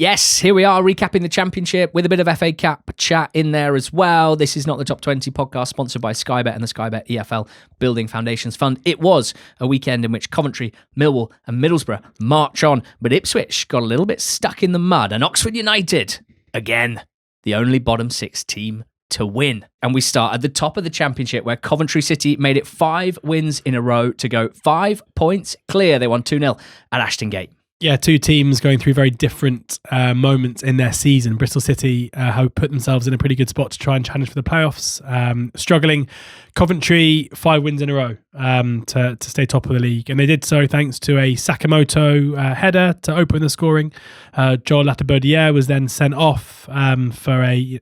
Yes, here we are recapping the Championship with a bit of FA Cup chat in there as well. This is not the Top 20 podcast, sponsored by Sky Bet and the Sky Bet EFL Building Foundations Fund. It was a weekend in which Coventry, Millwall and Middlesbrough march on, but Ipswich got a little bit stuck in the mud, and Oxford United, again, the only bottom six team to win. And we start at the top of the Championship, where Coventry City made it 5 wins in a row to go 5 points clear. They won 2-0 at Ashton Gate. Yeah, two teams going through very different moments in their season. Bristol City have put themselves in a pretty good spot to try and challenge for the playoffs. Struggling. Coventry, 5 wins in a row to stay top of the league. And they did so thanks to a Sakamoto header to open the scoring. Joel Latabodiere was then sent off for a...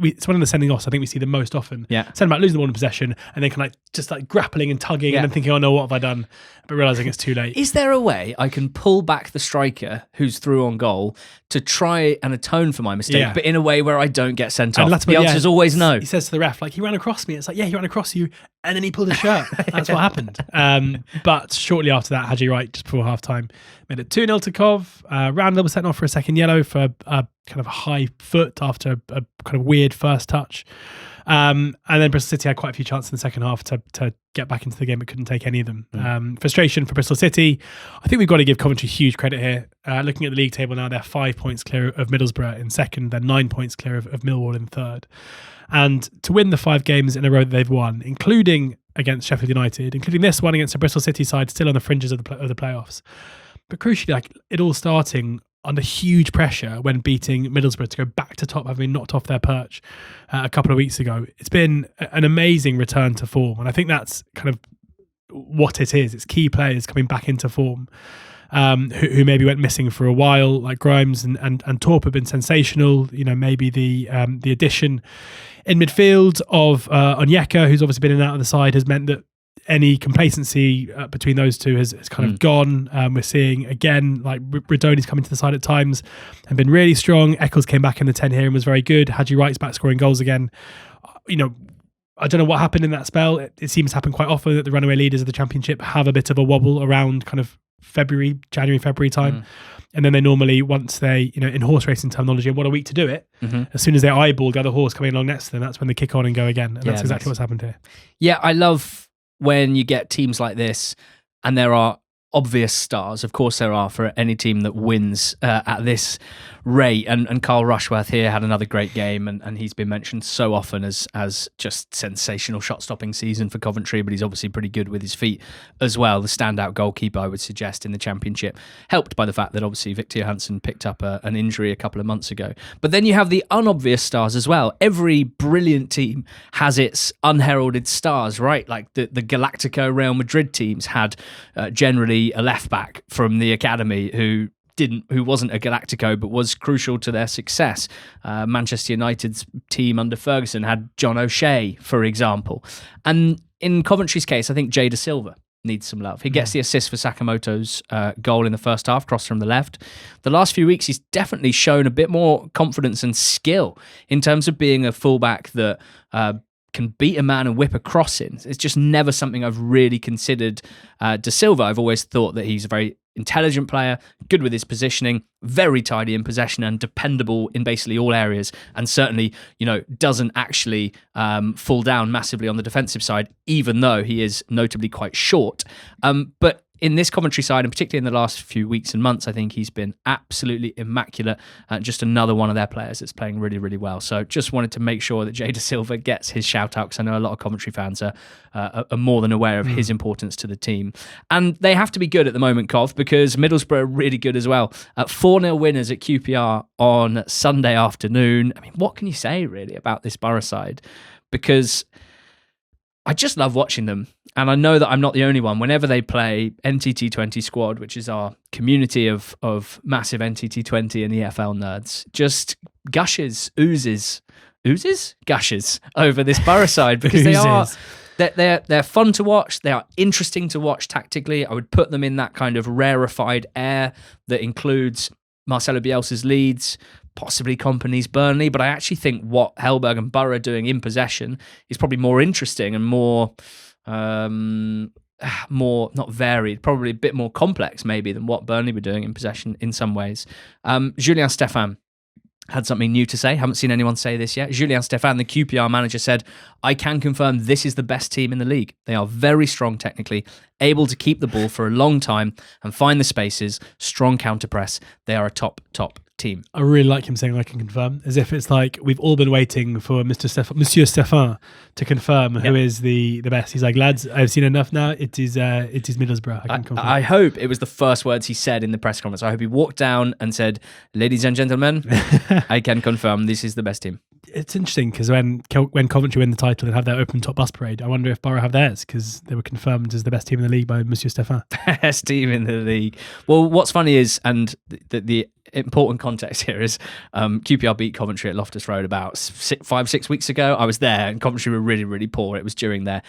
It's one of the sending offs I think we see the most often. Yeah. Send them out, losing the ball in possession, and then kind of just grappling and tugging and then thinking, oh no, what have I done? But realising it's too late. Is there a way I can pull back the striker who's through on goal to try and atone for my mistake, but in a way where I don't get sent off? The answer is always no. He says to the ref, he ran across me. It's like, yeah, he ran across you, and then he pulled his shirt. That's what happened. But shortly after that, Haji Wright, just before half-time, made it 2-0 to Cov. Randall was sent off for a second yellow for a kind of high foot after a kind of weird first touch. And then Bristol City had quite a few chances in the second half to get back into the game, but couldn't take any of them. Frustration for Bristol City. I think we've got to give Coventry huge credit here. Looking at the league table now, they're 5 points clear of Middlesbrough in second. They're 9 points clear of Millwall in third. And to win the 5 games in a row that they've won, including against Sheffield United, including this one against a Bristol City side still on the fringes of the playoffs, but crucially, it all starting under huge pressure when beating Middlesbrough to go back to top, having knocked off their perch a couple of weeks ago. It's been an amazing return to form, and I think that's kind of what it is. It's key players coming back into form who maybe went missing for a while, like Grimes and Torp have been sensational. Maybe the addition in midfield of Onyeka, who's obviously been in and out of the side, has meant that any complacency between those two has kind of gone. We're seeing again, Radoni's coming to the side at times and been really strong. Eccles came back in the 10 here and was very good. Haji Wright's back scoring goals again. I don't know what happened in that spell. It seems to happen quite often that the runaway leaders of the Championship have a bit of a wobble around kind of January, February time. And then they normally, once they, in horse racing terminology, and what a week to do it, as soon as they eyeball the other horse coming along next to them, that's when they kick on and go again. And that's exactly what's happened here. Yeah, I love when you get teams like this and there are obvious stars. Of course there are for any team that wins at this rate. And Carl Rushworth here had another great game, and he's been mentioned so often as just sensational shot-stopping season for Coventry, but he's obviously pretty good with his feet as well. The standout goalkeeper, I would suggest, in the Championship, helped by the fact that obviously Victor Johansson picked up an injury a couple of months ago. But then you have the unobvious stars as well. Every brilliant team has its unheralded stars, right? Like the Galactico Real Madrid teams had generally a left-back from the academy who wasn't a Galactico but was crucial to their success. Manchester United's team under Ferguson had John O'Shea, for example. And in Coventry's case, I think Jay Da Silva needs some love. He gets the assist for Sakamoto's goal in the first half, cross from the left. The last few weeks, he's definitely shown a bit more confidence and skill in terms of being a fullback that can beat a man and whip a cross in. It's just never something I've really considered Da Silva. I've always thought that he's a very intelligent player, good with his positioning, very tidy in possession and dependable in basically all areas, and certainly, doesn't actually fall down massively on the defensive side, even though he is notably quite short. But in this Coventry side, and particularly in the last few weeks and months, I think he's been absolutely immaculate. Just another one of their players that's playing really, really well. So just wanted to make sure that Jay Da Silva gets his shout out, because I know a lot of Coventry fans are more than aware of his importance to the team. And they have to be good at the moment, Cov, because Middlesbrough are really good as well. 4-0 winners at QPR on Sunday afternoon. I mean, what can you say really about this Borough side? Because I just love watching them. And I know that I'm not the only one. Whenever they play NTT20 Squad, which is our community of massive NTT20 and EFL nerds, just gushes over this Borough side, because they're fun to watch. They are interesting to watch tactically. I would put them in that kind of rarefied air that includes Marcelo Bielsa's Leeds, possibly Kompany's Burnley, but I actually think what Hellberg and Borough are doing in possession is probably more interesting and more more, not varied, probably a bit more complex maybe than what Burnley were doing in possession in some ways. Julien Stéphan had something new to say. Haven't seen anyone say this yet. Julien Stéphan, the QPR manager, said, "I can confirm this is the best team in the league. They are very strong technically, able to keep the ball for a long time and find the spaces, strong counter press. They are a top team." I really like him saying "I can confirm," as if it's like we've all been waiting for Monsieur Stéphan to confirm who is the best. He's like, "Lads, I've seen enough now. It is Middlesbrough. I can confirm." I hope it was the first words he said in the press conference. I hope he walked down and said, "Ladies and gentlemen, I can confirm this is the best team." It's interesting because when Coventry win the title and have their open top bus parade, I wonder if Borough have theirs because they were confirmed as the best team in the league by Monsieur Stéphan. Best team in the league. Well, what's funny is, and the important context here is, QPR beat Coventry at Loftus Road about 5-6 weeks ago. I was there, and Coventry were really, really poor. It was during their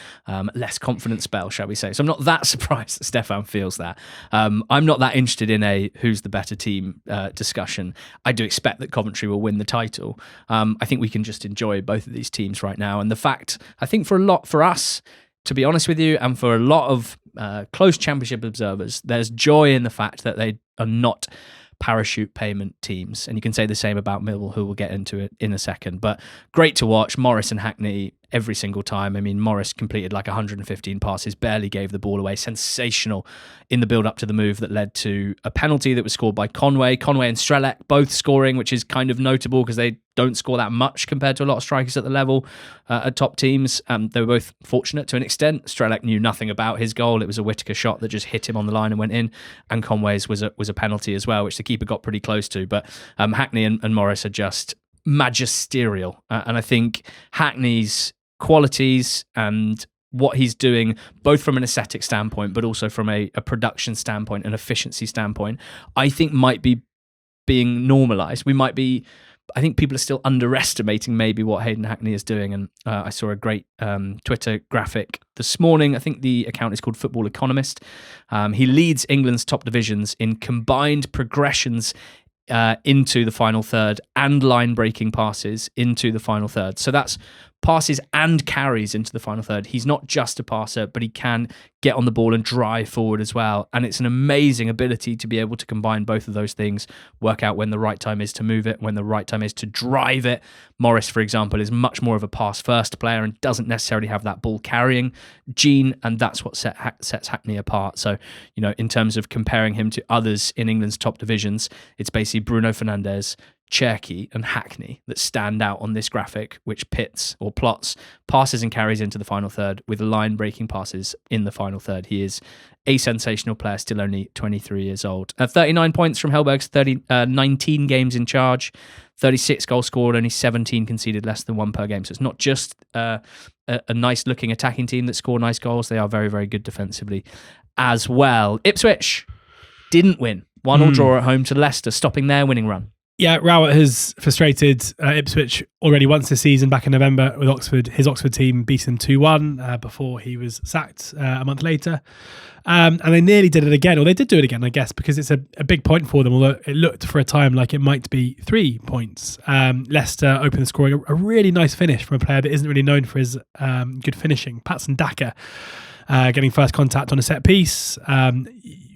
less confident spell, shall we say. So I'm not that surprised that Stéphan feels that. I'm not that interested in a who's the better team discussion. I do expect that Coventry will win the title. I think we can just enjoy both of these teams right now. And the fact, I think for us, to be honest with you, and for a lot of close championship observers, there's joy in the fact that they are not parachute payment teams. And you can say the same about Millwall, who we'll get into it in a second. But great to watch. Morris and Hackney every single time. I mean, Morris completed like 115 passes, barely gave the ball away. Sensational in the build-up to the move that led to a penalty that was scored by Conway. Conway and Strelec both scoring, which is kind of notable because they don't score that much compared to a lot of strikers at the level at top teams. They were both fortunate to an extent. Strelec knew nothing about his goal. It was a Whittaker shot that just hit him on the line and went in. And Conway's was a penalty as well, which the keeper got pretty close to. But Hackney and Morris are just magisterial. And I think Hackney's qualities and what he's doing, both from an aesthetic standpoint, but also from a production standpoint, an efficiency standpoint, I think might be being normalised. I think people are still underestimating maybe what Hayden Hackney is doing. And I saw a great Twitter graphic this morning. I think the account is called Football Economist. He leads England's top divisions in combined progressions into the final third and line-breaking passes into the final third. So that's passes and carries into the final third. He's not just a passer, but he can get on the ball and drive forward as well. And it's an amazing ability to be able to combine both of those things, work out when the right time is to move it, when the right time is to drive it. Morris, for example, is much more of a pass-first player and doesn't necessarily have that ball-carrying gene, and that's what sets Hackney apart. So, in terms of comparing him to others in England's top divisions, it's basically Bruno Fernandes, Cherki and Hackney that stand out on this graphic, which plots passes and carries into the final third with line-breaking passes in the final third. He is a sensational player, still only 23 years old. 39 points from Hellberg's 19 games in charge, 36 goals scored, only 17 conceded, less than one per game. So it's not just a nice-looking attacking team that score nice goals. They are very, very good defensively as well. Ipswich didn't win. 1-1 draw at home to Leicester, stopping their winning run. Yeah, Rowett has frustrated Ipswich already once this season back in November with Oxford. His Oxford team beat him 2-1 before he was sacked a month later. And they nearly did it again, or they did do it again, I guess, because it's a big point for them, although it looked for a time like it might be 3 points. Leicester opened the scoring, a really nice finish from a player that isn't really known for his good finishing, Patson Daka, getting first contact on a set piece.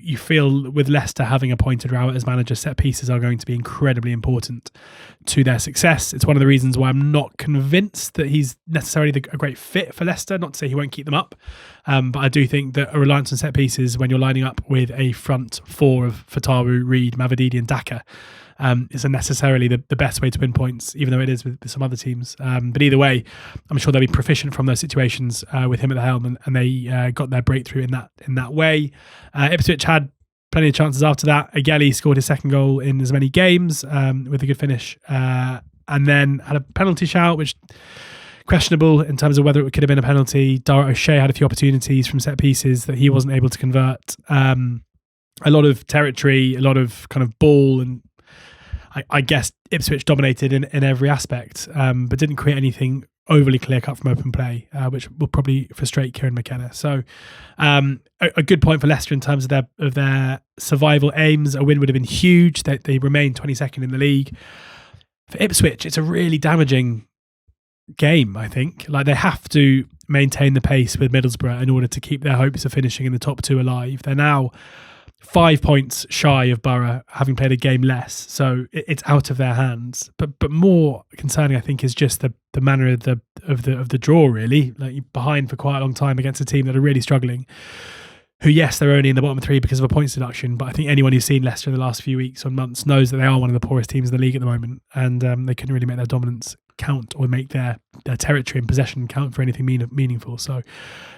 You feel with Leicester having appointed Rowett as manager, set pieces are going to be incredibly important to their success. It's one of the reasons why I'm not convinced that he's necessarily a great fit for Leicester. Not to say he won't keep them up, but I do think that a reliance on set pieces when you're lining up with a front four of Fatawu, Reed, Mavididi and Daka isn't necessarily the best way to win points, even though it is with some other teams. But either way, I'm sure they'll be proficient from those situations with him at the helm, and they got their breakthrough in that way. Ipswich had plenty of chances after that. Agueli scored his second goal in as many games with a good finish, and then had a penalty shout, which questionable in terms of whether it could have been a penalty. Dara O'Shea had a few opportunities from set pieces that he wasn't able to convert. A lot of territory, a lot of kind of ball, and I guess Ipswich dominated in every aspect, but didn't create anything overly clear-cut from open play, which will probably frustrate Kieran McKenna. So a good point for Leicester in terms of their survival aims. A win would have been huge. They remain 22nd in the league. For Ipswich, it's a really damaging game, I think. Like, they have to maintain the pace with Middlesbrough in order to keep their hopes of finishing in the top 2 alive. They're now 5 points shy of Borough, having played a game less, so it's out of their hands. But more concerning, I think, is just the manner of the draw. Really, like, you're behind for quite a long time against a team that are really struggling. Who, yes, they're only in the bottom 3 because of a points deduction, but I think anyone who's seen Leicester in the last few weeks or months knows that they are one of the poorest teams in the league at the moment, and they couldn't really make their dominance count or make their territory and possession count for anything meaningful. So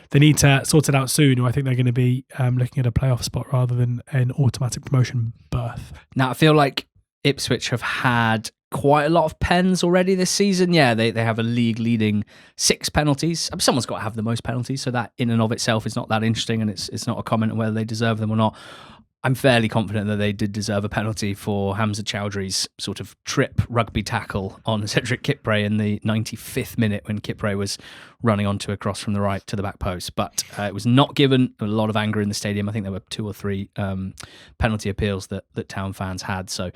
they need to sort it out soon, or I think they're going to be looking at a playoff spot rather than an automatic promotion berth. Now, I feel like Ipswich have had quite a lot of pens already this season. Yeah, they have a league-leading 6 penalties. Someone's got to have the most penalties, so that in and of itself is not that interesting, and it's not a comment on whether they deserve them or not. I'm fairly confident that they did deserve a penalty for Hamza Chowdhury's sort of trip rugby tackle on Cedric Kipre in the 95th minute when Kipre was running onto a cross from the right to the back post. But it was not given. There was a lot of anger in the stadium. I think there were 2 or 3 penalty appeals that Town fans had. So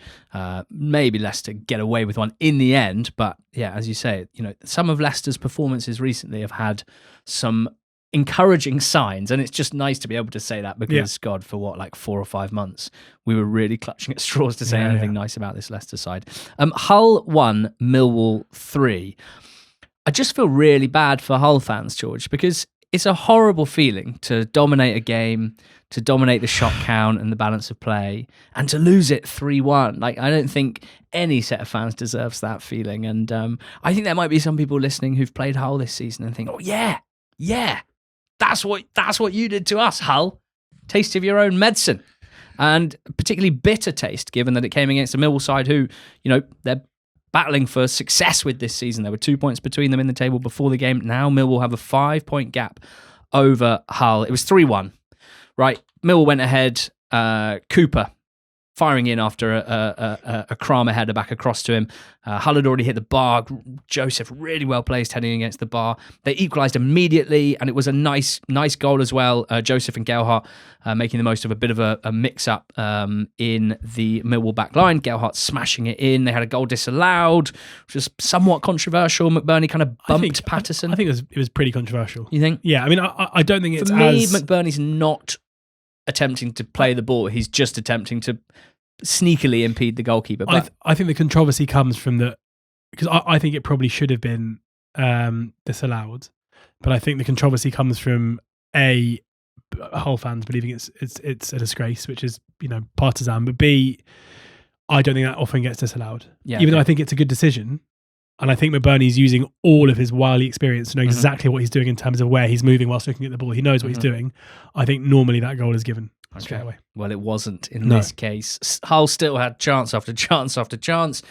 maybe Leicester get away with one in the end. But yeah, as you say, some of Leicester's performances recently have had some encouraging signs, and it's just nice to be able to say that because God, for like 4 or 5 months we were really clutching at straws to say anything nice about this Leicester side. Hull 1, Millwall 3. I just feel really bad for Hull fans, George, because it's a horrible feeling to dominate a game, to dominate the shot count and the balance of play, and to lose it 3-1. Like, I don't think any set of fans deserves that feeling, and I think there might be some people listening who've played Hull this season and think, oh yeah, that's what you did to us, Hull. Taste of your own medicine. And particularly bitter taste, given that it came against a Millwall side who, they're battling for success with this season. There were 2 points between them in the table before the game. Now Millwall have a 5-point gap over Hull. It was 3-1, right? Millwall went ahead. Cooper firing in after a Kramer header back across to him. Hull had already hit the bar. Joseph really well placed heading against the bar. They equalised immediately, and it was a nice goal as well. Joseph and Gelhardt making the most of a bit of a mix-up in the Millwall back line. Gelhardt smashing it in. They had a goal disallowed, which was somewhat controversial. McBurney kind of bumped Patterson. I think it was pretty controversial. You think? Yeah, I mean, I don't think it's For me, McBurney's not attempting to play the ball. He's just attempting to sneakily impede the goalkeeper. But I think the controversy comes from because I think it probably should have been disallowed, but I think the controversy comes from Hull fans believing it's a disgrace, which is partisan, but B, I don't think that often gets disallowed. Yeah, even though I think it's a good decision. And I think McBurney's using all of his wily experience to know exactly what he's doing in terms of where he's moving whilst looking at the ball. He knows what he's doing. I think normally that goal is given straight away. Well, it wasn't in this case. Hull still had chance after chance after chance.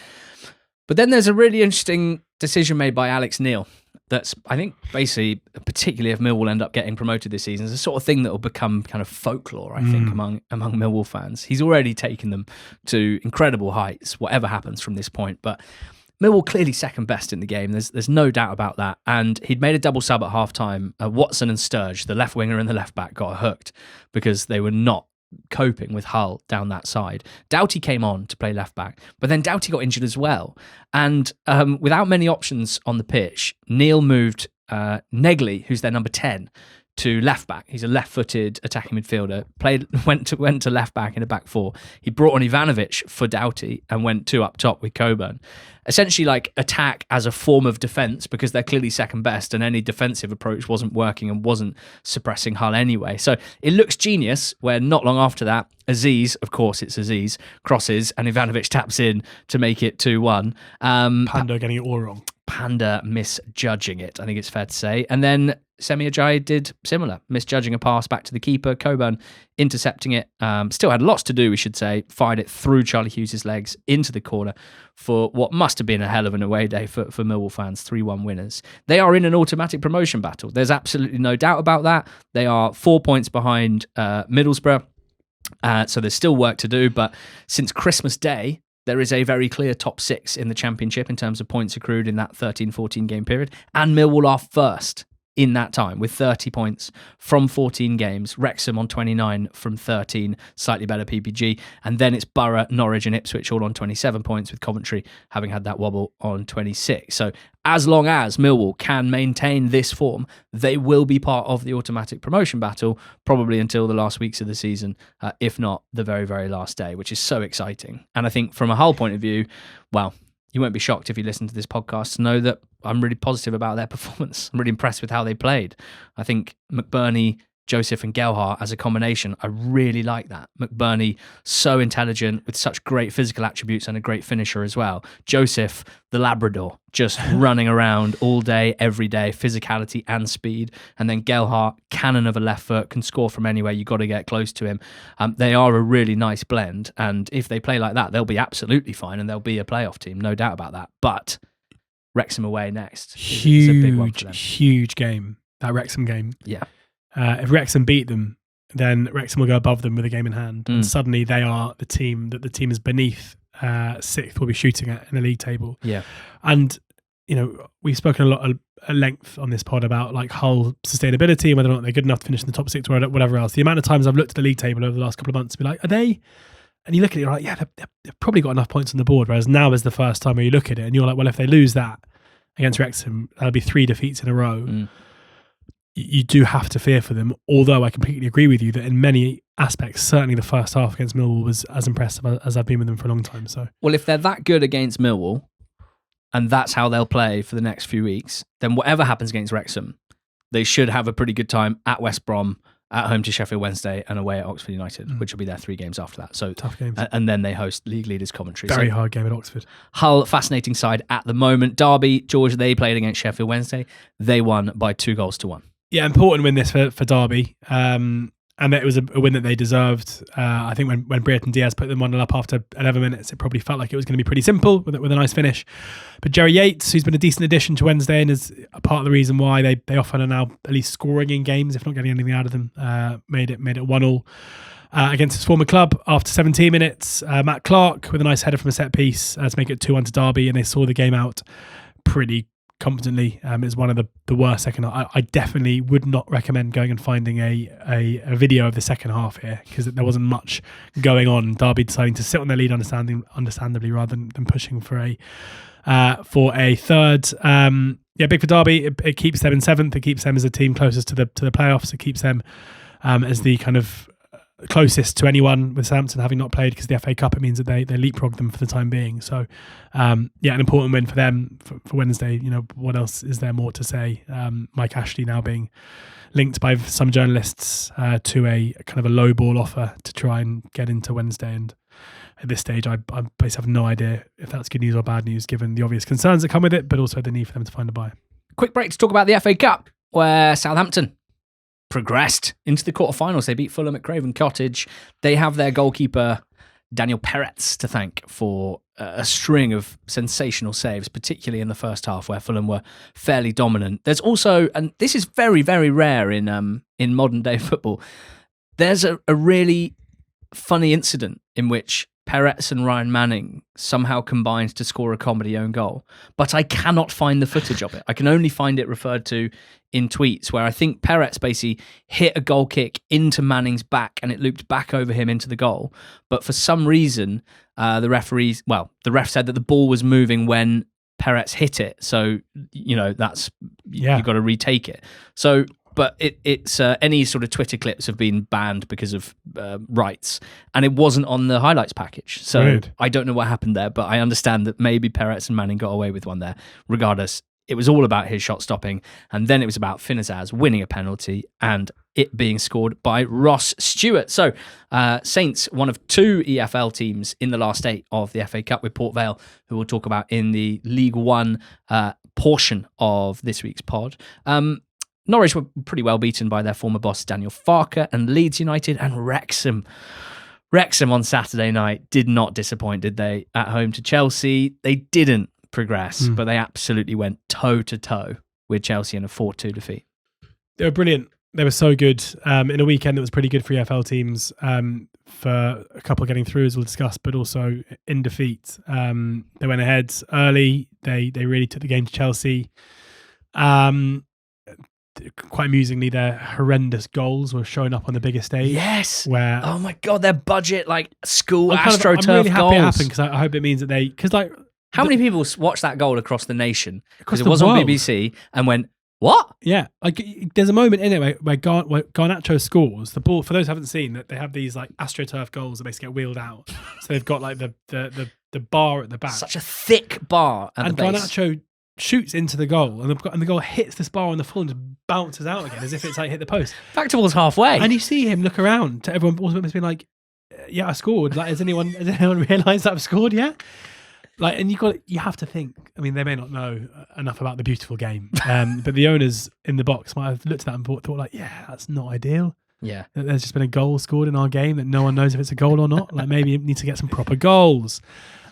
But then there's a really interesting decision made by Alex Neil that's, I think, basically, particularly if Millwall end up getting promoted this season, is the sort of thing that will become kind of folklore, I think, among Millwall fans. He's already taken them to incredible heights, whatever happens from this point. But Millwall clearly second best in the game. There's no doubt about that. And he'd made a double sub at half-time. Watson and Sturge, the left winger and the left back, got hooked because they were not coping with Hull down that side. Doughty came on to play left back, but then Doughty got injured as well. And without many options on the pitch, Neil moved Negley, who's their number 10, to left back. He's a left-footed attacking midfielder. Went to left back in a back 4. He brought on Ivanovic for Doughty and went 2 up top with Coburn. Essentially, like, attack as a form of defence, because they're clearly second best, and any defensive approach wasn't working and wasn't suppressing Hull anyway. So it looks genius. Where not long after that, Aziz, of course it's Aziz, crosses and Ivanovic taps in to make it 2-1. Pando getting it all wrong. Panda misjudging it, I think it's fair to say. And then Semi Ajayi did similar, misjudging a pass back to the keeper. Coburn intercepting it. Still had lots to do, we should say. Fired it through Charlie Hughes' legs into the corner for what must have been a hell of an away day for Millwall fans. 3-1 winners. They are in an automatic promotion battle. There's absolutely no doubt about that. They are 4 points behind Middlesbrough. So there's still work to do. But since Christmas Day, there is a very clear top 6 in the Championship in terms of points accrued in that 13-14 game period. And Millwall are first in that time with 30 points from 14 games. Wrexham on 29 from 13, slightly better PPG. And then it's Borough, Norwich and Ipswich all on 27 points, with Coventry having had that wobble on 26. So as long as Millwall can maintain this form, they will be part of the automatic promotion battle, probably until the last weeks of the season, if not the very, very last day, which is so exciting. And I think from a Hull point of view, well, you won't be shocked if you listen to this podcast to know that I'm really positive about their performance. I'm really impressed with how they played. I think McBurney, Joseph and Gelhardt as a combination, I really like that. McBurney, so intelligent with such great physical attributes and a great finisher as well. Joseph, the Labrador, just running around all day, every day, physicality and speed. And then Gelhardt, cannon of a left foot, can score from anywhere. You got to get close to him. They are a really nice blend. And if they play like that, they'll be absolutely fine and they'll be a playoff team, no doubt about that. But Wrexham away next is a big one for them. Huge game, that Wrexham game. Yeah. If Wrexham beat them, then Wrexham will go above them with a game in hand. And suddenly they are the team that the team is beneath sixth will be shooting at in the league table. Yeah. And, you know, we've spoken a lot at length on this pod about like Hull sustainability and whether or not they're good enough to finish in the top six or whatever else. The amount of times I've looked at the league table over the last couple of months to be like, are they? And you look at it, you're like, yeah, they've probably got enough points on the board. Whereas now is the first time where you look at it and you're like, well, if they lose that against Wrexham, that'll be 3 defeats in a row. You do have to fear for them, although I completely agree with you that in many aspects, certainly the first half against Millwall was as impressive as I've been with them for a long time. So, well, if they're that good against Millwall, and that's how they'll play for the next few weeks, then whatever happens against Wrexham, they should have a pretty good time at West Brom, at home to Sheffield Wednesday, and away at Oxford United, which will be their 3 games after that. So tough games. And then they host league leaders Coventry. Very hard game at Oxford. Hull, fascinating side at the moment. Derby, George, they played against Sheffield Wednesday. They won by 2-1. Yeah, important win this for Derby. And it was a win that they deserved. I think when Brereton Diaz put them 1-0 up after 11 minutes, it probably felt like it was going to be pretty simple with a nice finish. But Jerry Yates, who's been a decent addition to Wednesday and is a part of the reason why they often are now at least scoring in games, if not getting anything out of them, made it 1-1 against his former club after 17 minutes. Matt Clark with a nice header from a set piece to make it 2-1 to Derby, and they saw the game out pretty confidently. It's one of the worst second half. I definitely would not recommend going and finding a video of the second half here, because there wasn't much going on. Derby deciding to sit on their lead understandably rather than pushing for a third. Big for Derby. It keeps them in 7th. It keeps them as a team closest to the playoffs. It keeps them as the kind of closest to anyone, with Southampton having not played because the FA Cup. It means that they leapfrog them for the time being. So an important win for them for Wednesday. You know, what else is there more to say? Mike Ashley now being linked by some journalists to a kind of a low ball offer to try and get into Wednesday, and at this stage I basically have no idea if that's good news or bad news, given the obvious concerns that come with it, but also the need for them to find a buy. Quick break to talk about the FA Cup, where Southampton progressed into the quarterfinals. They beat Fulham at Craven Cottage. They have their goalkeeper Daniel Peretz to thank for a string of sensational saves, particularly in the first half where Fulham were fairly dominant. There's also, and this is very, very rare in modern day football, there's a really funny incident in which Peretz and Ryan Manning somehow combined to score a comedy own goal, but I cannot find the footage of it. I can only find it referred to in tweets, where I think Peretz basically hit a goal kick into Manning's back and it looped back over him into the goal. But for some reason, the ref said that the ball was moving when Peretz hit it. So, you know, you've got to retake it. So, but it's any sort of Twitter clips have been banned because of rights, and it wasn't on the highlights package. So weird. I don't know what happened there, but I understand that maybe Peretz and Manning got away with one there. Regardless, it was all about his shot stopping, and then it was about Finazaz winning a penalty and it being scored by Ross Stewart. So Saints, one of 2 EFL teams in the last 8 of the FA Cup, with Port Vale, who we'll talk about in the League One portion of this week's pod. Norwich were pretty well beaten by their former boss Daniel Farke, and Leeds United and Wrexham. Wrexham on Saturday night did not disappoint, did they? At home to Chelsea, they didn't progress, but they absolutely went toe-to-toe with Chelsea in a 4-2 defeat. They were brilliant. They were so good in a weekend that was pretty good for EFL teams, for a couple getting through, as we'll discuss, but also in defeat. They went ahead early. They really took the game to Chelsea. quite amusingly, their horrendous goals were showing up on the bigger stage. Yes. Where Oh my God, their budget, like school I'm AstroTurf really happy goals. it happened because I hope it means that because like How many people watched that goal across the nation? Because it the was on world. BBC and went, what? Yeah, like there's a moment in it where Garnacho scores the ball. For those who haven't seen that, they have these like AstroTurf goals that basically get wheeled out. So they've got like the bar at the back, Such a thick bar at and the base. Garnacho shoots into the goal, and the goal hits this bar on the full and just bounces out again as if it's like hit the post. Back towards halfway. And you see him look around to everyone. Also, must be like, "Yeah, I scored." Like, has anyone realised that I've scored yet? Like, and you have to think. I mean, they may not know enough about the beautiful game, but the owners in the box might have looked at that and thought like, "Yeah, that's not ideal." Yeah. That there's just been a goal scored in our game that no one knows if it's a goal or not. Like, maybe you need to get some proper goals.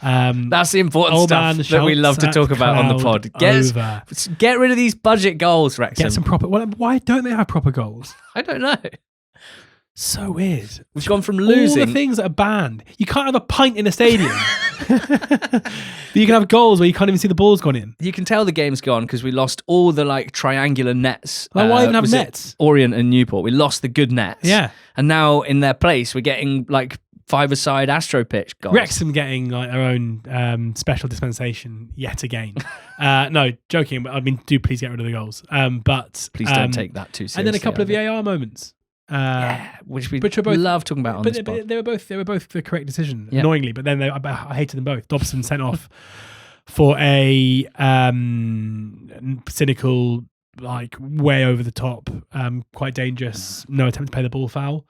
That's the important Old stuff man that we love to shouts talk about on the pod. over. Get rid of these budget goals, Wrexham. Get some proper. Why don't they have proper goals? I don't know. So weird. We've gone from All losing. the things that are banned. You can't have a pint in a stadium. But you can have goals where you can't even see the ball's gone in. You can tell the game's gone because we lost all the like triangular nets. Like, why even have was it nets? Orient and Newport. We lost the good nets. Yeah. And now in their place, we're getting like five-a-side Astro pitch goals. Wrexham getting like their own special dispensation yet again. No, joking. But I mean, do please get rid of the goals. But Please don't take that too seriously. And then a couple of either. VAR moments. Which we which are both, love talking about on this pod. But they were both the correct decision, Yeah. annoyingly. But then I hated them both. Dobson sent off for a cynical, like way over the top, quite dangerous, no attempt to play the ball foul,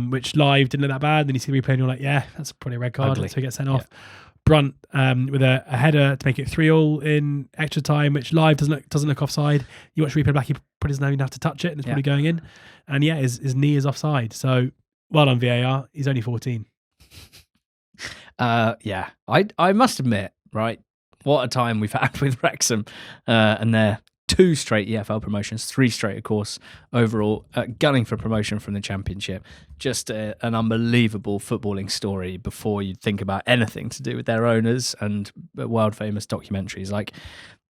which live didn't look that bad. Then you see the replay and you're like, yeah, that's probably a red card. Ugly. So he gets sent off. Brunt with a header to make it 3-3 in extra time, which live doesn't look offside. You watch replay back, he probably doesn't even have to touch it, and it's probably going in. And yeah, his knee is offside. So well done VAR. He's only 14. Yeah, I must admit, right, what a time we've had with Wrexham and their 2 straight EFL promotions, 3 straight, of course, overall, gunning for promotion from the Championship. Just an unbelievable footballing story before you think about anything to do with their owners and world famous documentaries. Like,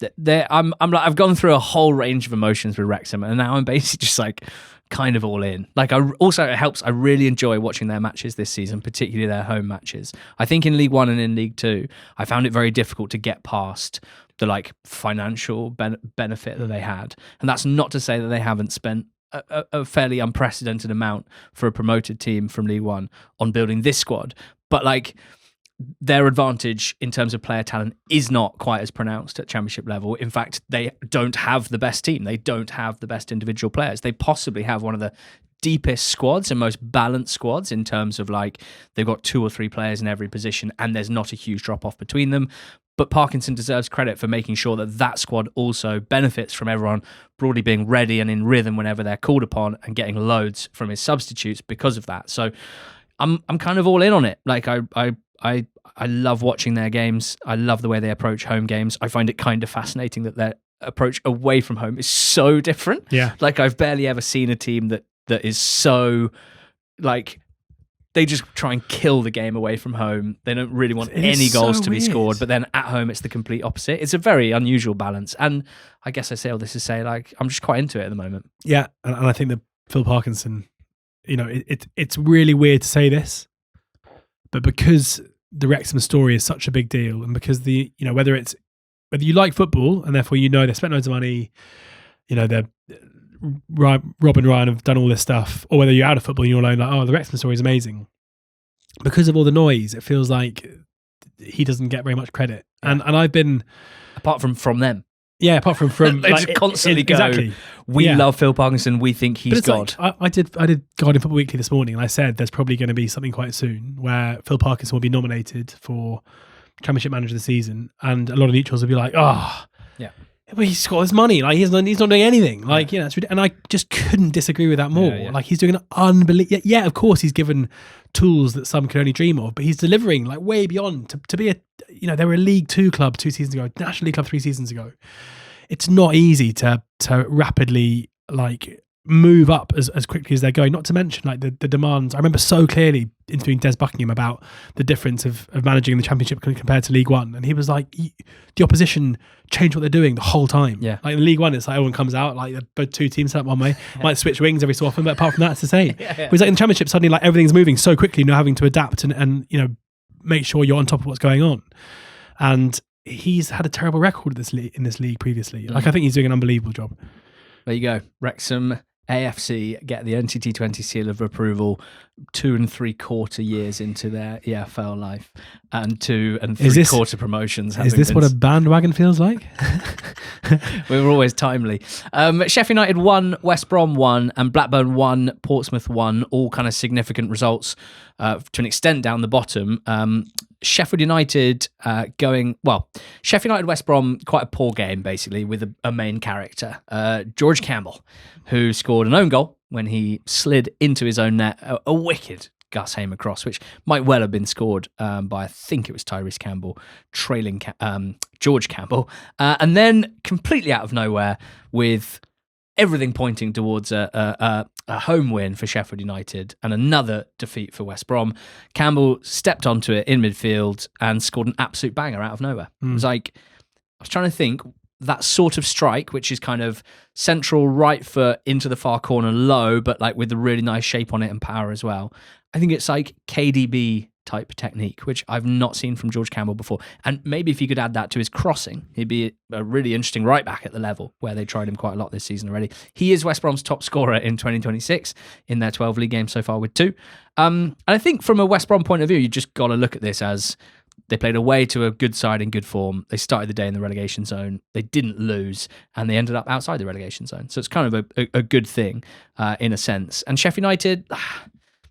I've gone through a whole range of emotions with Wrexham, and now I'm basically just like kind of all in. Like, it helps. I really enjoy watching their matches this season, particularly their home matches. I think in League One and in League Two, I found it very difficult to get past the like financial benefit that they had, and that's not to say that they haven't spent a fairly unprecedented amount for a promoted team from League One on building this squad, but like, their advantage in terms of player talent is not quite as pronounced at Championship level. In fact, they don't have the best team. They don't have the best individual players. They possibly have one of the deepest squads and most balanced squads in terms of like, they've got 2 or 3 players in every position and there's not a huge drop off between them. But Parkinson deserves credit for making sure that squad also benefits from everyone broadly being ready and in rhythm whenever they're called upon, and getting loads from his substitutes because of that. So I'm kind of all in on it. Like, I love watching their games. I love the way they approach home games. I find it kind of fascinating that their approach away from home is so different. Yeah. Like, I've barely ever seen a team that is so, like, they just try and kill the game away from home. They don't really want any goals to be scored, but then at home it's the complete opposite. It's a very unusual balance. And I guess I say all this to say, like, I'm just quite into it at the moment. Yeah, and I think that Phil Parkinson, you know, it's really weird to say this, but because the Wrexham story is such a big deal, and because whether you like football and therefore they spent loads of money, Rob and Ryan have done all this stuff, or whether you're out of football and you're like, oh, the Wrexham story is amazing. Because of all the noise, it feels like he doesn't get very much credit, and I've been apart from them. Yeah, apart from they just constantly go. Exactly. We love Phil Parkinson. We think he's God. Like, I did Guardian Football Weekly this morning, and I said there's probably going to be something quite soon where Phil Parkinson will be nominated for Championship Manager of the Season, and a lot of neutrals will be like, oh, yeah, well, he's got his money. Like, he's not doing anything. Like, it's ridiculous. And I just couldn't disagree with that more. Yeah. Like, he's doing an unbelievable. Yeah, of course, he's given tools that some can only dream of, but he's delivering like way beyond to be they were a League 2 club 2 seasons ago, National League club 3 seasons ago. It's not easy to rapidly like move up as quickly as they're going. Not to mention like the demands. I remember so clearly interviewing Des Buckingham about the difference of managing the Championship compared to League One, and he was like, the opposition change what they're doing the whole time. Yeah. Like in League One, it's like everyone comes out, like both two teams set up one way, might switch wings every so often, but apart from that, it's the same. Whereas like in the Championship, suddenly like everything's moving so quickly, you're having to adapt and make sure you're on top of what's going on. And he's had a terrible record in this league previously. Like I think he's doing an unbelievable job. There you go. Wrexham AFC get the NCT20 seal of approval 2 3/4 years into their EFL life, and 2 3/4 promotions. Is this what a bandwagon feels like? We were always timely. Sheffield United 1, West Brom 1, and Blackburn 1, Portsmouth 1. All kind of significant results to an extent down the bottom. Sheffield United Sheffield United West Brom, quite a poor game basically, with a main character, George Campbell, who scored an own goal when he slid into his own net, a wicked Gus Hamer cross, which might well have been scored by, I think it was Tyrese Campbell, trailing George Campbell, and then completely out of nowhere, with everything pointing towards a home win for Sheffield United and another defeat for West Brom, Campbell stepped onto it in midfield and scored an absolute banger out of nowhere. It was like, I was trying to think, that sort of strike, which is kind of central right foot into the far corner low, but like with a really nice shape on it and power as well. I think it's like KDB type technique, which I've not seen from George Campbell before. And maybe if you could add that to his crossing, he'd be a really interesting right back at the level where they tried him quite a lot this season already. He is West Brom's top scorer in 2026 in their 12 league games so far with 2. And I think from a West Brom point of view, you just got to look at this as they played away to a good side in good form. They started the day in the relegation zone. They didn't lose, and they ended up outside the relegation zone. So it's kind of a good thing in a sense. And Sheffield United,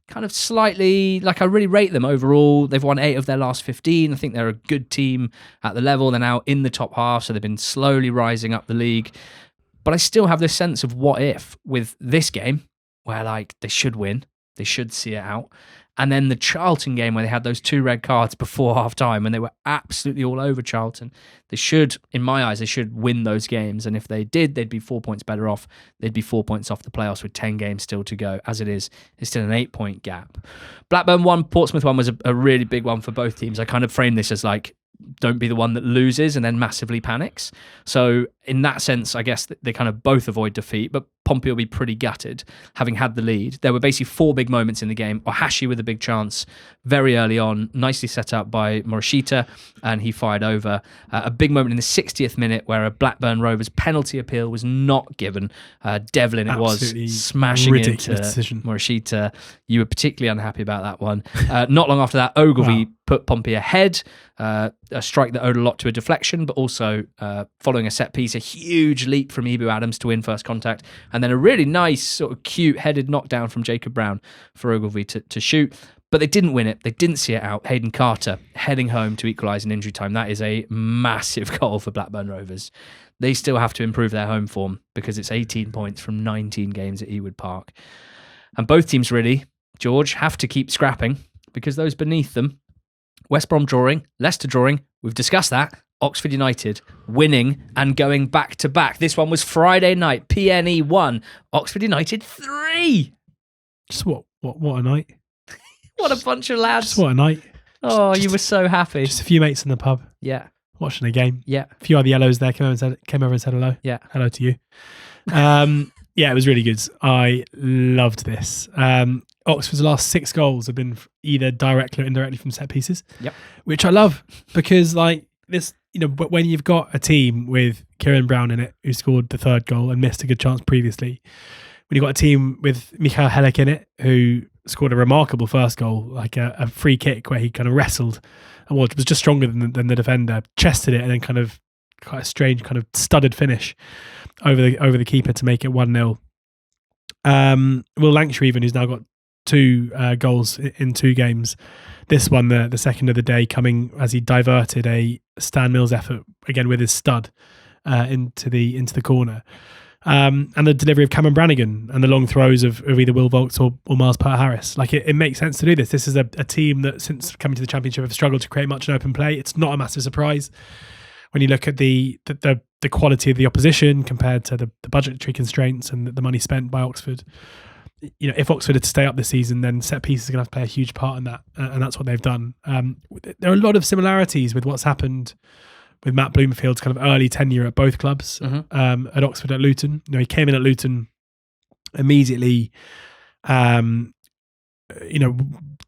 kind of slightly, like I really rate them overall. They've won 8 of their last 15. I think they're a good team at the level. They're now in the top half, so they've been slowly rising up the league. But I still have this sense of what if with this game, where like they should win, they should see it out. And then the Charlton game where they had those 2 red cards before half-time when they were absolutely all over Charlton. They should, in my eyes, they should win those games. And if they did, they'd be 4 points better off. They'd be 4 points off the playoffs with 10 games still to go. As it is, it's still an 8-point gap. Blackburn 1, Portsmouth 1 was a really big one for both teams. I kind of framed this as like, don't be the one that loses and then massively panics. So in that sense, I guess they kind of both avoid defeat, but Pompey will be pretty gutted having had the lead. There were basically 4 big moments in the game. Ohashi with a big chance very early on, nicely set up by Morishita, and he fired over. A big moment in the 60th minute where a Blackburn Rovers penalty appeal was not given. Devlin, it Absolutely was, smashing into decision. Morishita. You were particularly unhappy about that one. Not long after that, Ogilvie put Pompey ahead. A strike that owed a lot to a deflection, but also following a set piece, a huge leap from Ibu Adams to win first contact, and then a really nice sort of cute headed knockdown from Jacob Brown for Ogilvie to shoot. But they didn't win it. They didn't see it out. Hayden Carter heading home to equalise in injury time. That is a massive goal for Blackburn Rovers. They still have to improve their home form because it's 18 points from 19 games at Ewood Park. And both teams really, George, have to keep scrapping because those beneath them, West Brom drawing, Leicester drawing, we've discussed that. Oxford United winning and going back to back. This one was Friday night. PNE 1, Oxford United 3. Just what a night. What a bunch of lads. Just what a night. Oh, you were so happy. Just a few mates in the pub. Yeah. Watching a game. Yeah. A few other yellows there came over and said hello. Yeah. Hello to you. Yeah, it was really good. I loved this. Oxford's last 6 goals have been either directly or indirectly from set pieces. Yep. Which I love because like this, when you've got a team with Kieran Brown in it who scored the 3rd goal and missed a good chance previously, when you've got a team with Michael Helek in it who scored a remarkable first goal, like a free kick where he kind of wrestled and was just stronger than the defender, chested it, and then kind of quite a strange kind of studded finish over the keeper to make it 1-0. Will Lancashire even, who's now got 2 goals in 2 games. This one, the second of the day, coming as he diverted a Stan Mills effort again with his stud into the corner. And the delivery of Cameron Brannigan and the long throws of either Will Vaulks or Miles Peart-Harris. Like it makes sense to do this. This is a team that since coming to the Championship have struggled to create much in open play. It's not a massive surprise when you look at the the quality of the opposition compared to the budgetary constraints and the money spent by Oxford. If Oxford are to stay up this season, then set pieces are going to have to play a huge part in that, and that's what they've done. There are a lot of similarities with what's happened with Matt Bloomfield's kind of early tenure at both clubs, at Oxford, at Luton. He came in at Luton immediately,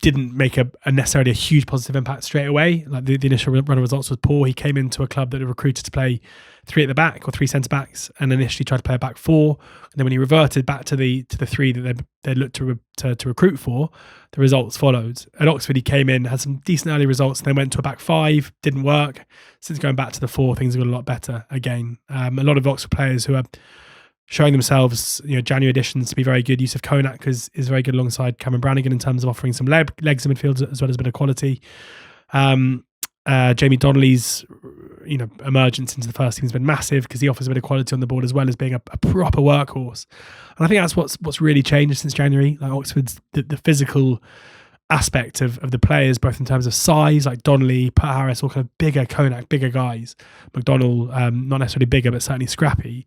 didn't make a necessarily a huge positive impact straight away. Like the initial run of results was poor. He came into a club that had recruited to play 3 at the back or 3 centre backs, and initially tried to play a back 4. And then when he reverted back to the 3 that they looked to recruit for, the results followed. At Oxford, he came in, had some decent early results, and then went to a back 5, didn't work. Since going back to the 4, things have got a lot better again. A lot of Oxford players who are showing themselves, January additions to be very good. Yusuf Konak is very good alongside Cameron Brannigan in terms of offering some legs in midfield as well as a bit of quality. Jamie Donnelly's emergence into the first team has been massive because he offers a bit of quality on the board as well as being a proper workhorse. And I think that's what's really changed since January. Like Oxford's the physical aspect of the players, both in terms of size, like Donnelly, Pat Harris, all kind of bigger, Konak, bigger guys. McDonnell, not necessarily bigger, but certainly scrappy,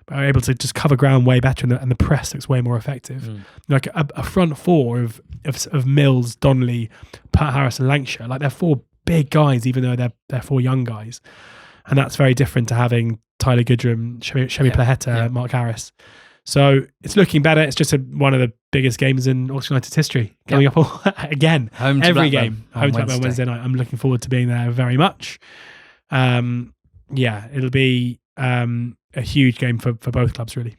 but are able to just cover ground way better, and the press looks way more effective. Like a front 4 of Mills, Donnelly, Pat Harris, and Lancashire, like they're 4 big guys, even though they're 4 young guys, and that's very different to having Tyler Goodrum, Shemi Plaheta, Mark Harris. So it's looking better. It's just one of the biggest games in Oxford United's history coming up again. Home to every Blackburn game. Home to Blackburn Wednesday night. I'm looking forward to being there very much. It'll be a huge game for both clubs, really.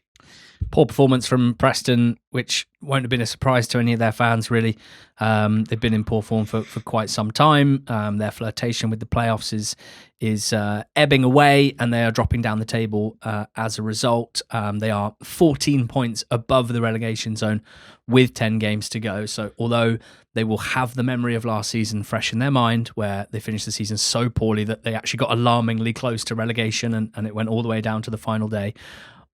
Poor performance from Preston, which won't have been a surprise to any of their fans, really. They've been in poor form for quite some time. Their flirtation with the playoffs is ebbing away, and they are dropping down the table as a result. They are 14 points above the relegation zone with 10 games to go. So although they will have the memory of last season fresh in their mind, where they finished the season so poorly that they actually got alarmingly close to relegation and it went all the way down to the final day,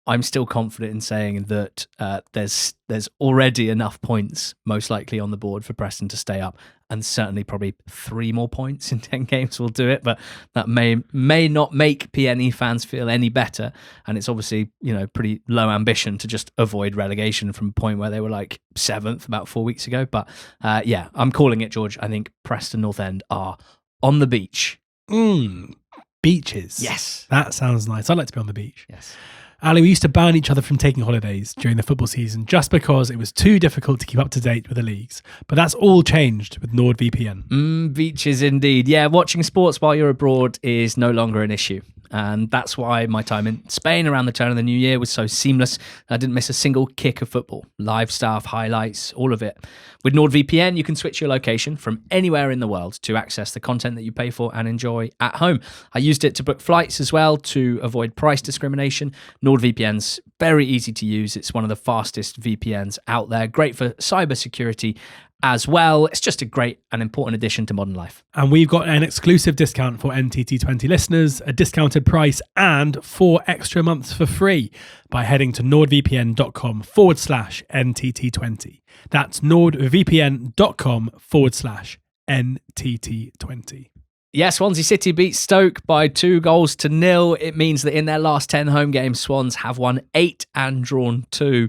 I'm still confident in saying that there's already enough points, most likely on the board, for Preston to stay up, and certainly probably 3 more points in 10 games will do it. But that may not make PNE fans feel any better, and it's obviously pretty low ambition to just avoid relegation from a point where they were like 7th about 4 weeks ago. But I'm calling it, George. I think Preston North End are on the beach. Beaches. Yes, that sounds nice. I'd like to be on the beach. Yes. Ali, we used to ban each other from taking holidays during the football season just because it was too difficult to keep up to date with the leagues. But that's all changed with NordVPN. Beaches indeed. Yeah, watching sports while you're abroad is no longer an issue. And that's why my time in Spain around the turn of the new year was so seamless. I didn't miss a single kick of football. Live stuff, highlights, all of it. With NordVPN, you can switch your location from anywhere in the world to access the content that you pay for and enjoy at home. I used it to book flights as well to avoid price discrimination. NordVPN's very easy to use. It's one of the fastest VPNs out there. Great for cybersecurity as well. It's just a great and important addition to modern life. And we've got an exclusive discount for NTT20 listeners, a discounted price and 4 extra months for free by heading to nordvpn.com/NTT20. That's nordvpn.com/NTT20. Yes, Swansea City beat Stoke by 2-0. It means that in their last 10 home games, Swans have won 8 and drawn 2.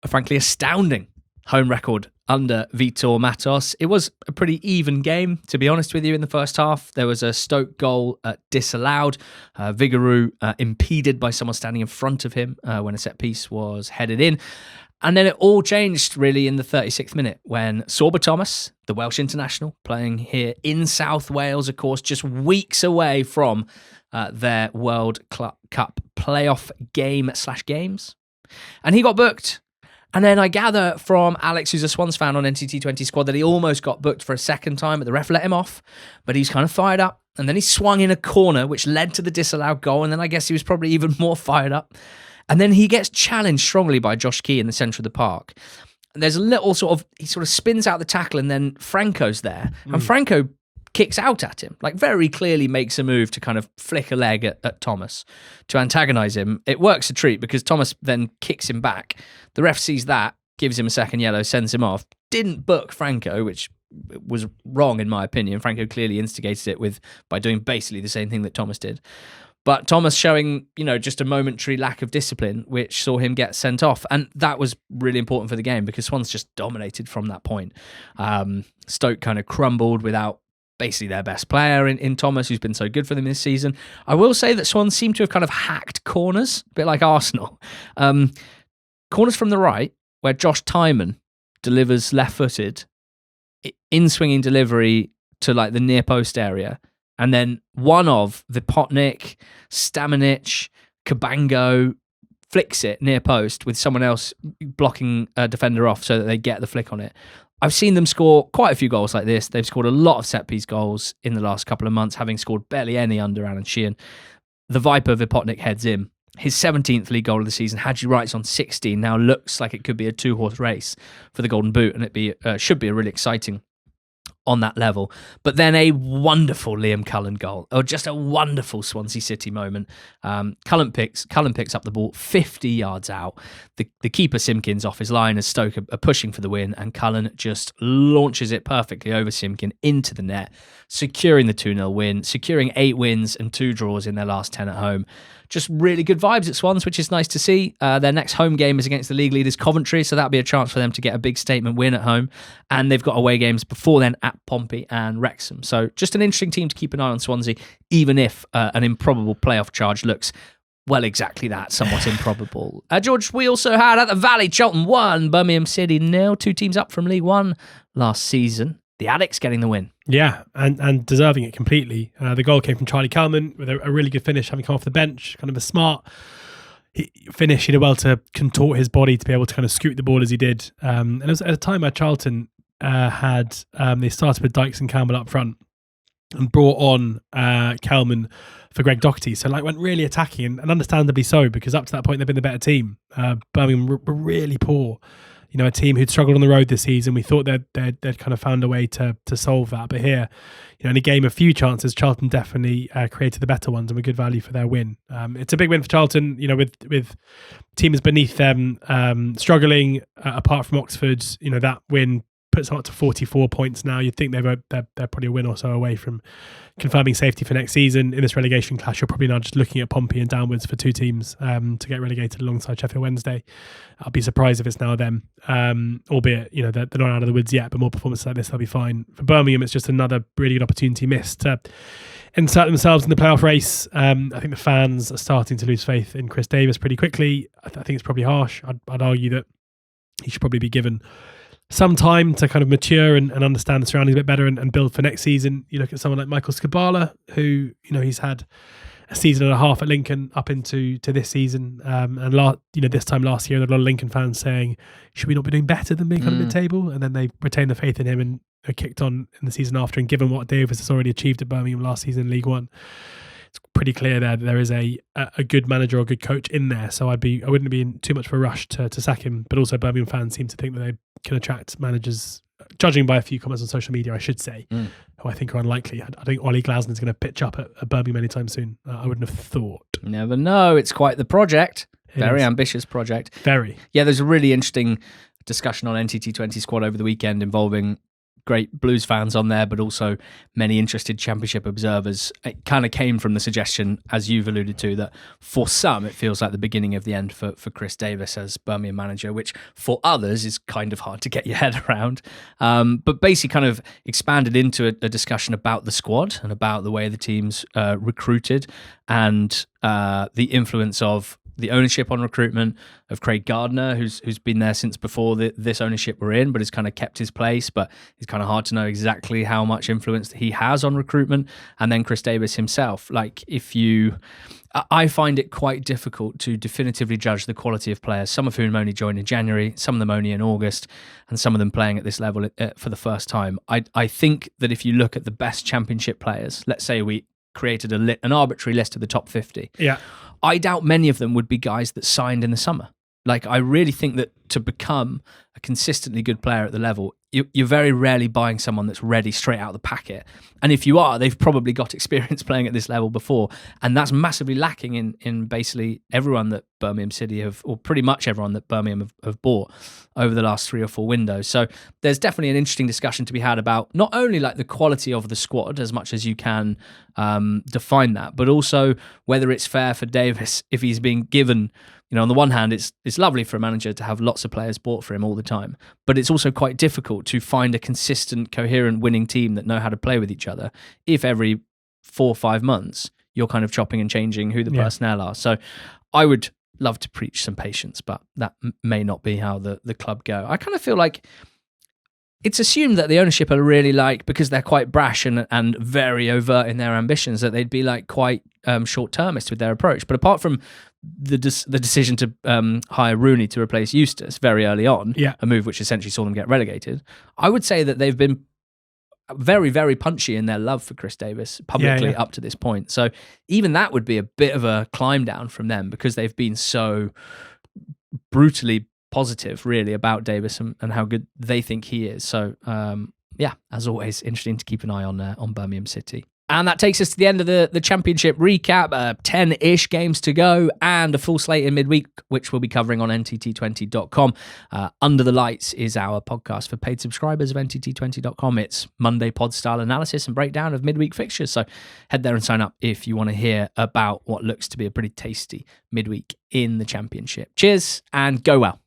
A frankly astounding home record under Vitor Matos. It was a pretty even game, to be honest with you, in the first half. There was a Stoke goal disallowed. Vigouroux impeded by someone standing in front of him when a set piece was headed in. And then it all changed, really, in the 36th minute when Sorba Thomas, the Welsh international, playing here in South Wales, of course, just weeks away from their World Cup playoff game/games. And he got booked. And then I gather from Alex, who's a Swans fan on NTT20 squad, that he almost got booked for a second time, but the ref let him off. But he's kind of fired up. And then he swung in a corner, which led to the disallowed goal. And then I guess he was probably even more fired up. And then he gets challenged strongly by Josh Key in the centre of the park. And there's a little he sort of spins out the tackle, and then Franco's there. And Franco kicks out at him, like very clearly makes a move to kind of flick a leg at Thomas to antagonise him. It works a treat because Thomas then kicks him back. The ref sees that, gives him a second yellow, sends him off. Didn't book Franco, which was wrong in my opinion. Franco clearly instigated it by doing basically the same thing that Thomas did. But Thomas showing, just a momentary lack of discipline, which saw him get sent off. And that was really important for the game because Swans just dominated from that point. Stoke kind of crumbled without basically their best player in Thomas, who's been so good for them this season. I will say that Swans seem to have kind of hacked corners, a bit like Arsenal. Corners from the right, where Josh Tyman delivers left-footed, in-swinging delivery to like the near post area, and then one of Vipotnik, Stamanic, Cabango flicks it near post with someone else blocking a defender off so that they get the flick on it. I've seen them score quite a few goals like this. They've scored a lot of set-piece goals in the last couple of months, having scored barely any under Alan Sheehan. The Viper Vipotnik heads in. His 17th league goal of the season, Haji Wright's on 16, now looks like it could be a 2-horse race for the Golden Boot, and it should be a really exciting on that level. But then a wonderful Liam Cullen goal, or just a wonderful Swansea City moment. Cullen picks up the ball 50 yards out. The keeper Simpkins off his line as Stoke are pushing for the win, and Cullen just launches it perfectly over Simpkin into the net, securing the 2-0 win, securing 8 wins and 2 draws in their last 10 at home. Just really good vibes at Swans, which is nice to see. Their next home game is against the league leaders Coventry, so that'll be a chance for them to get a big statement win at home. And they've got away games before then at Pompey and Wrexham. So just an interesting team to keep an eye on, Swansea, even if an improbable playoff charge looks, well, exactly that, somewhat improbable. George, we also had at the Valley, Charlton 1, Birmingham City 0, 2 teams up from League One last season. The Addicts getting the win. Yeah, and deserving it completely. The goal came from Charlie Kalman with a really good finish, having come off the bench, kind of a smart finish. He did well to contort his body to be able to kind of scoot the ball as he did. And it was at a time where Charlton they started with Dykes and Campbell up front and brought on Kalman for Greg Doherty. So went really attacking, and understandably so, because up to that point they've been the better team. Birmingham were really poor. A team who'd struggled on the road this season. We thought they'd kind of found a way to solve that. But here, in a game of few chances, Charlton definitely created the better ones and were good value for their win. It's a big win for Charlton, with teams beneath them struggling, apart from Oxford. That win puts them up to 44 points now. You'd think they're probably a win or so away from confirming safety for next season. In this relegation clash, you're probably now just looking at Pompey and downwards for 2 teams to get relegated alongside Sheffield Wednesday. I'll be surprised if it's now them, albeit they're not out of the woods yet, but more performances like this, they'll be fine. For Birmingham, it's just another really good opportunity missed to insert themselves in the playoff race. I think the fans are starting to lose faith in Chris Davis pretty quickly. I think it's probably harsh. I'd argue that he should probably be given some time to kind of mature and understand the surroundings a bit better and build for next season. You look at someone like Michael Skabala, who, he's had a season and a half at Lincoln up into this season. This time last year, there were a lot of Lincoln fans saying, should we not be doing better than being kind of mid-table? And then they retained the faith in him and kicked on in the season after. And given what Davis has already achieved at Birmingham last season in League One, it's pretty clear there that there is a good manager or good coach in there. So I wouldn't be in too much of a rush to sack him. But also Birmingham fans seem to think that they can attract managers, judging by a few comments on social media, I should say, who I think are unlikely. I think Ollie Glasner is going to pitch up at Birmingham anytime soon. I wouldn't have thought. You never know. It's quite the project. Very ambitious project. Very. Yeah, there's a really interesting discussion on NTT20 Squad over the weekend involving great Blues fans on there, but also many interested Championship observers. It kind of came from the suggestion, as you've alluded to, that for some it feels like the beginning of the end for Chris Davis as Birmingham manager, which for others is kind of hard to get your head around. But basically kind of expanded into a discussion about the squad and about the way the team's recruited and the influence of the ownership on recruitment, of Craig Gardner, who's been there since before this ownership we're in, but has kind of kept his place, but it's kind of hard to know exactly how much influence he has on recruitment. And then Chris Davis himself. I find it quite difficult to definitively judge the quality of players, some of whom only joined in January, some of them only in August, and some of them playing at this level for the first time. I think that if you look at the best Championship players, let's say we created an arbitrary list of the top 50. Yeah. I doubt many of them would be guys that signed in the summer. Like, I really think that to become a consistently good player at the level, you're very rarely buying someone that's ready straight out of the packet. And if you are, they've probably got experience playing at this level before. And that's massively lacking in basically everyone that Birmingham City have, or pretty much everyone that Birmingham have bought over the last 3 or 4 windows. So there's definitely an interesting discussion to be had about not only like the quality of the squad as much as you can define that, but also whether it's fair for Davis if he's being given. On the one hand, it's lovely for a manager to have lots of players bought for him all the time, but it's also quite difficult to find a consistent, coherent, winning team that know how to play with each other if every 4 or 5 months you're kind of chopping and changing who the personnel are. So I would love to preach some patience, but that may not be how the club go. I kind of feel like it's assumed that the ownership are really like, because they're quite brash and very overt in their ambitions, that they'd be like quite short-termist with their approach. But apart from the decision to hire Rooney to replace Eustace very early on, a move which essentially saw them get relegated, I would say that they've been very, very punchy in their love for Chris Davis publicly up to this point. So even that would be a bit of a climb down from them, because they've been so brutally positive really about Davis and how good they think he is. So as always, interesting to keep an eye on Birmingham City. And that takes us to the end of the championship recap. 10-ish games to go and a full slate in midweek, which we'll be covering on NTT20.com. Under the Lights is our podcast for paid subscribers of NTT20.com. It's Monday pod style analysis and breakdown of midweek fixtures. So head there and sign up if you want to hear about what looks to be a pretty tasty midweek in the championship. Cheers and go well.